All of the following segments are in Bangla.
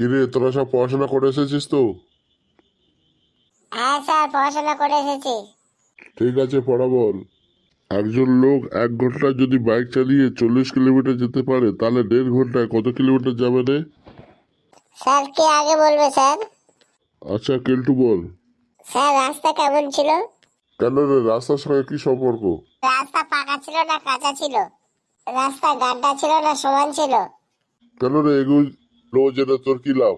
কিরে, তোরা সব পড়াশোনা করে এসেছিস তো? হ্যাঁ স্যার, পড়াশোনা করে এসেছি। ঠিক আছে, পড়া বল। একজন লোক 1 ঘন্টা যদি বাইক চালিয়ে 40 কিলোমিটার যেতে পারে, তাহলে 1.5 ঘন্টায় কত কিলোমিটার যাবে রে? স্যার কে আগে বলবে স্যার? আচ্ছা, কেলটু বল। স্যার রাস্তা কেমন ছিল? কেন রে, রাস্তার সঙ্গে কি সম্পর্ক? রাস্তা পাকা ছিল না কাঁচা ছিল? রাস্তা গাড্ডা ছিল না সমান ছিল? কেন রে, এগুলো জেনে তোর কি লাভ?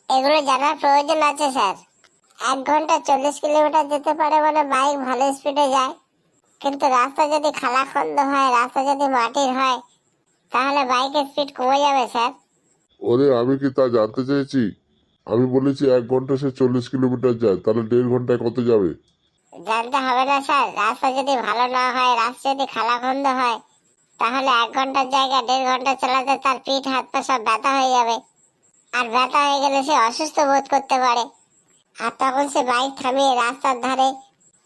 এগুলো জানার প্রয়োজন আছে স্যার। 1 ঘন্টা 40 কিলোমিটার যেতে পারে মানে বাইক ভালো স্পিডে যায়। কিন্তু রাস্তা যদি খালাখন্দ হয়, রাস্তা যদি মাটির হয়, তাহলে বাইকের স্পিড কমে যাবে স্যার। ওরে, আমি কি তা জানতে চাইছি? আমি বলেছি 1 ঘন্টা সে 40 কিলোমিটার যায়, তাহলে 1.5 ঘন্টায় কত যাবে? জানতে হবে না স্যার, রাস্তা যদি ভালো না হয়, রাস্তা যদি খালাখন্দ হয়, তাহলে 1 ঘন্টার জায়গায় 1.5 ঘন্টা চালাতে তার পিঠ হাত পা সব ব্যথা হয়ে যাবে। আর ব্যথা হয়ে গেলে সে অসুস্থ বোধ করতে পারে। আর তখন সে বাইক থামিয়ে রাস্তার ধারে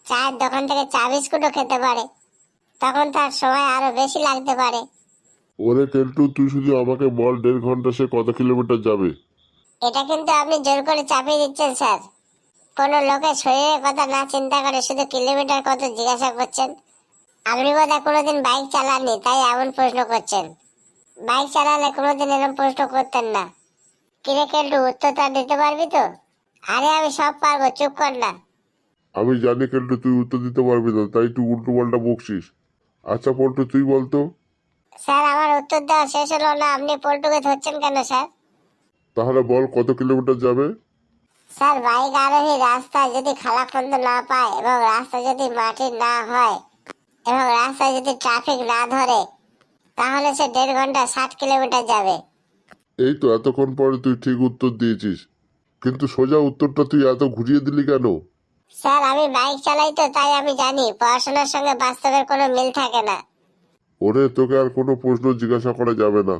চায়ের দোকান থেকে চা বিস্কুটও খেতে পারে। তখন তার সময় আরো বেশি লাগতে পারে। ওরে কেলটু, তুই শুধু আমাকে বল 1.5 ঘন্টা সে কত কিলোমিটার যাবে। এটা কিন্তু আপনি জোর করে চাপিয়ে দিচ্ছেন স্যার। কোনো লোকের শরীরের কথা না চিন্তা করে শুধু কিলোমিটার কত জিজ্ঞাসা করছেন। আপনি বোধহয় কোনোদিন বাইক চালাননি, তাই এমন প্রশ্ন করছেন। বাইক চালালে কোনোদিন এরকম প্রশ্ন করতেন না। কিরে কেলটু, উত্তরটা দিতে পারবি তো? আরে আমি সব পারবো, চুপ কর না। আমি জানি কেলটু তুই উত্তর দিতে পারবি না, তাই তুই উল্টো পাল্টা বকছিস। আচ্ছা পল্টু, তুই বলতো। স্যার আমার উত্তর দেওয়া শেষ হলো না, আপনি পল্টুকে ধরছেন কেন স্যার? তাহলে বল কত কিলোমিটার যাবে। স্যার বাইক আরোহী রাস্তায় যদি খালাখন্দ না পায় এবং রাস্তা যদি মাটির না হয় এবং রাস্তায় যদি ট্রাফিক না ধরে, তাহলে সে 1.5 ঘন্টা 60 কিলোমিটার যাবে। এই তো এতক্ষণ পরে তুই ঠিক উত্তর দিয়েছিস, কিন্তু সোজা উত্তরটা তুই এত ঘুরিয়ে দিলি কেন? স্যার আমি বাইক চালাই তো, তাই আমি জানি পড়াশোনার সঙ্গে বাস্তবের কোনো মিল থাকে না। ওরে, তোকে আর কোনো প্রশ্ন জিজ্ঞাসা করা যাবে না।